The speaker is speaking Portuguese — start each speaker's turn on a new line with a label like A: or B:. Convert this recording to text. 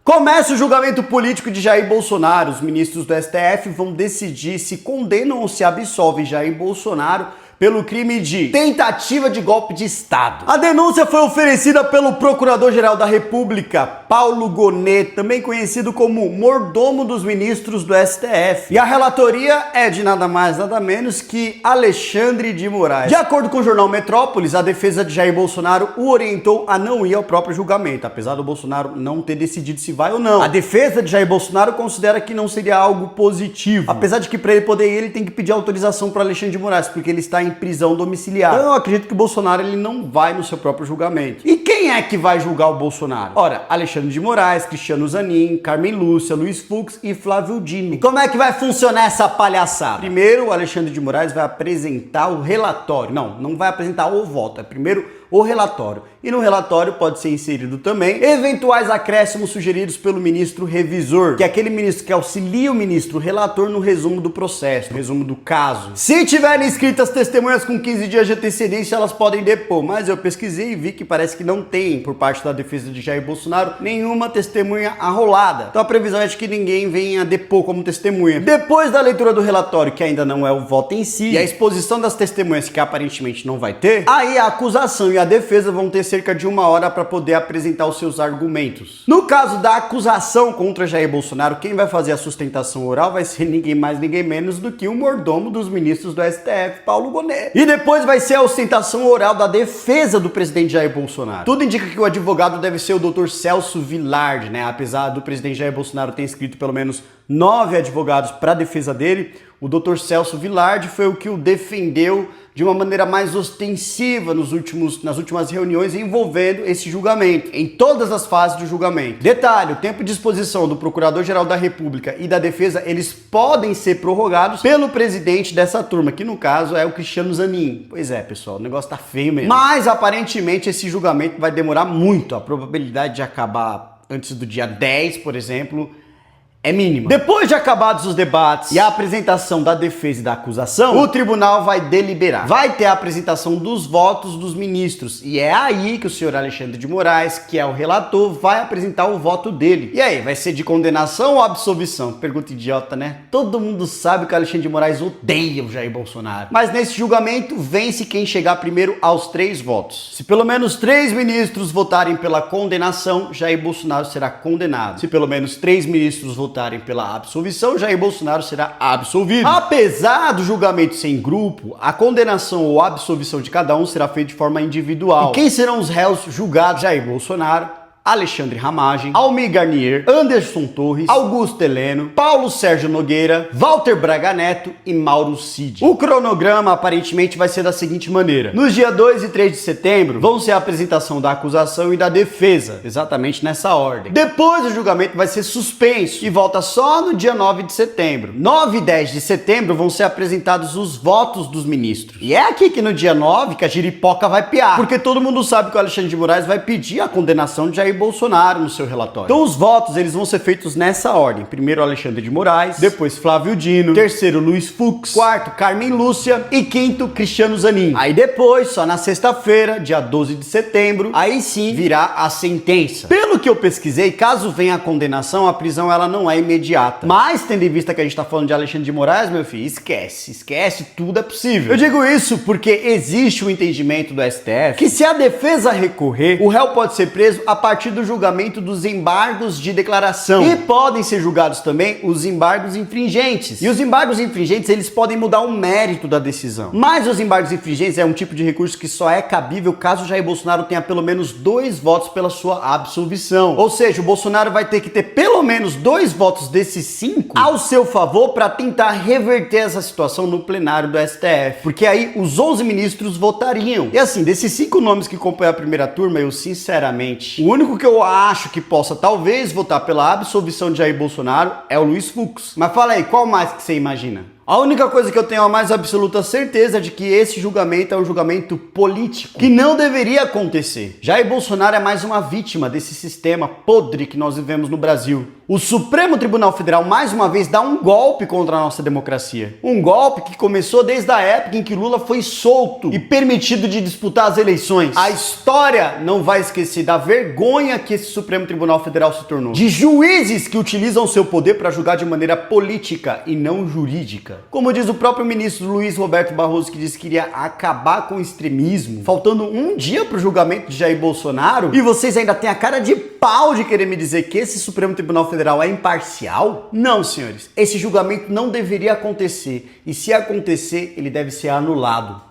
A: Começa o julgamento político de Jair Bolsonaro. Os ministros do STF vão decidir se condenam ou se absolvem Jair Bolsonaro pelo crime de tentativa de golpe de Estado. A denúncia foi oferecida pelo Procurador-Geral da República, Paulo Gonet, também conhecido como mordomo dos ministros do STF. E a relatoria é de nada mais, nada menos que Alexandre de Moraes. De acordo com o jornal Metrópolis, a defesa de Jair Bolsonaro o orientou a não ir ao próprio julgamento, apesar do Bolsonaro não ter decidido se vai ou não. A defesa de Jair Bolsonaro considera que não seria algo positivo, apesar de que para ele poder ir, ele tem que pedir autorização para Alexandre de Moraes, porque ele está em prisão domiciliar. Então eu acredito que o Bolsonaro ele não vai no seu próprio julgamento. E quem é que vai julgar o Bolsonaro? Ora, Alexandre de Moraes, Cristiano Zanin, Carmen Lúcia, Luiz Fux e Flávio Dino. E como é que vai funcionar essa palhaçada? Primeiro, o Alexandre de Moraes vai apresentar o relatório. Não vai apresentar o voto, é primeiro o relatório. E no relatório pode ser inserido também eventuais acréscimos sugeridos pelo ministro revisor, que é aquele ministro que auxilia o ministro relator no resumo do processo, no resumo do caso. Se tiverem inscritas testemunhas com 15 dias de antecedência, elas podem depor, mas eu pesquisei e vi que parece que não tem, por parte da defesa de Jair Bolsonaro, nenhuma testemunha arrolada. Então a previsão é de que ninguém venha depor como testemunha. Depois da leitura do relatório, que ainda não é o voto em si, e a exposição das testemunhas, que aparentemente não vai ter, aí a acusação e a defesa vão ter cerca de 1 hora para poder apresentar os seus argumentos. No caso da acusação contra Jair Bolsonaro, quem vai fazer a sustentação oral vai ser ninguém mais, ninguém menos do que o mordomo dos ministros do STF, Paulo Gonet. E depois vai ser a sustentação oral da defesa do presidente Jair Bolsonaro. Tudo indica que o advogado deve ser o Dr. Celso Villardi, né? Apesar do presidente Jair Bolsonaro ter inscrito pelo menos 9 advogados para a defesa dele, o Dr. Celso Villardi foi o que o defendeu de uma maneira mais ostensiva nas últimas reuniões envolvendo esse julgamento, em todas as fases do julgamento. Detalhe, o tempo de exposição do Procurador-Geral da República e da defesa, eles podem ser prorrogados pelo presidente dessa turma, que no caso é o Cristiano Zanin. Pois é, pessoal, o negócio tá feio mesmo. Mas aparentemente esse julgamento vai demorar muito. A probabilidade de acabar antes do dia 10, por exemplo, é mínima. Depois de acabados os debates e a apresentação da defesa e da acusação, o tribunal vai deliberar. Vai ter a apresentação dos votos dos ministros. E é aí que o senhor Alexandre de Moraes, que é o relator, vai apresentar o voto dele. E aí, vai ser de condenação ou absolvição? Pergunta idiota, né? Todo mundo sabe que o Alexandre de Moraes odeia o Jair Bolsonaro. Mas nesse julgamento, vence quem chegar primeiro aos 3 votos. Se pelo menos 3 ministros votarem pela condenação, Jair Bolsonaro será condenado. Se pelo menos 3 ministros votarem pela absolvição, Jair Bolsonaro será absolvido. Apesar do julgamento ser em grupo, a condenação ou absolvição de cada um será feita de forma individual. E quem serão os réus julgados? Jair Bolsonaro, Alexandre Ramagem, Almir Garnier, Anderson Torres, Augusto Heleno, Paulo Sérgio Nogueira, Walter Braga Neto e Mauro Cid. O cronograma aparentemente vai ser da seguinte maneira: nos dias 2 e 3 de setembro vão ser a apresentação da acusação e da defesa, exatamente nessa ordem. Depois o julgamento vai ser suspenso e volta só no dia 9 de setembro. 9 e 10 de setembro vão ser apresentados os votos dos ministros. E é aqui que no dia 9 que a giripoca vai piar, porque todo mundo sabe que o Alexandre de Moraes vai pedir a condenação de Jair Bolsonaro no seu relatório. Então os votos eles vão ser feitos nessa ordem: primeiro Alexandre de Moraes, depois Flávio Dino, terceiro Luiz Fux, quarto Carmen Lúcia e quinto Cristiano Zanin. Aí depois, só na sexta-feira, dia 12 de setembro, aí sim virá a sentença. Pelo que eu pesquisei, caso venha a condenação, a prisão ela não é imediata. Mas tendo em vista que a gente tá falando de Alexandre de Moraes, meu filho, esquece, tudo é possível. Eu digo isso porque existe um entendimento do STF que se a defesa recorrer, o réu pode ser preso a partir do julgamento dos embargos de declaração. E podem ser julgados também os embargos infringentes. E os embargos infringentes, eles podem mudar o mérito da decisão. Mas os embargos infringentes é um tipo de recurso que só é cabível caso Jair Bolsonaro tenha pelo menos 2 votos pela sua absolvição. Ou seja, o Bolsonaro vai ter que ter pelo menos 2 votos desses 5 ao seu favor para tentar reverter essa situação no plenário do STF. Porque aí os 11 ministros votariam. E assim, desses 5 nomes que compõem a primeira turma, eu sinceramente, o único que eu acho que possa talvez votar pela absolvição de Jair Bolsonaro é o Luiz Fux. Mas fala aí, qual mais que você imagina? A única coisa que eu tenho a mais absoluta certeza é de que esse julgamento é um julgamento político, que não deveria acontecer. Jair Bolsonaro é mais uma vítima desse sistema podre que nós vivemos no Brasil. O Supremo Tribunal Federal, mais uma vez, dá um golpe contra a nossa democracia. Um golpe que começou desde a época em que Lula foi solto e permitido de disputar as eleições. A história não vai esquecer da vergonha que esse Supremo Tribunal Federal se tornou. De juízes que utilizam seu poder para julgar de maneira política e não jurídica. Como diz o próprio ministro Luiz Roberto Barroso, que disse que iria acabar com o extremismo, faltando um dia para o julgamento de Jair Bolsonaro, e vocês ainda têm a cara de pau de querer me dizer que esse Supremo Tribunal Federal é imparcial? Não, senhores. Esse julgamento não deveria acontecer. E se acontecer, ele deve ser anulado.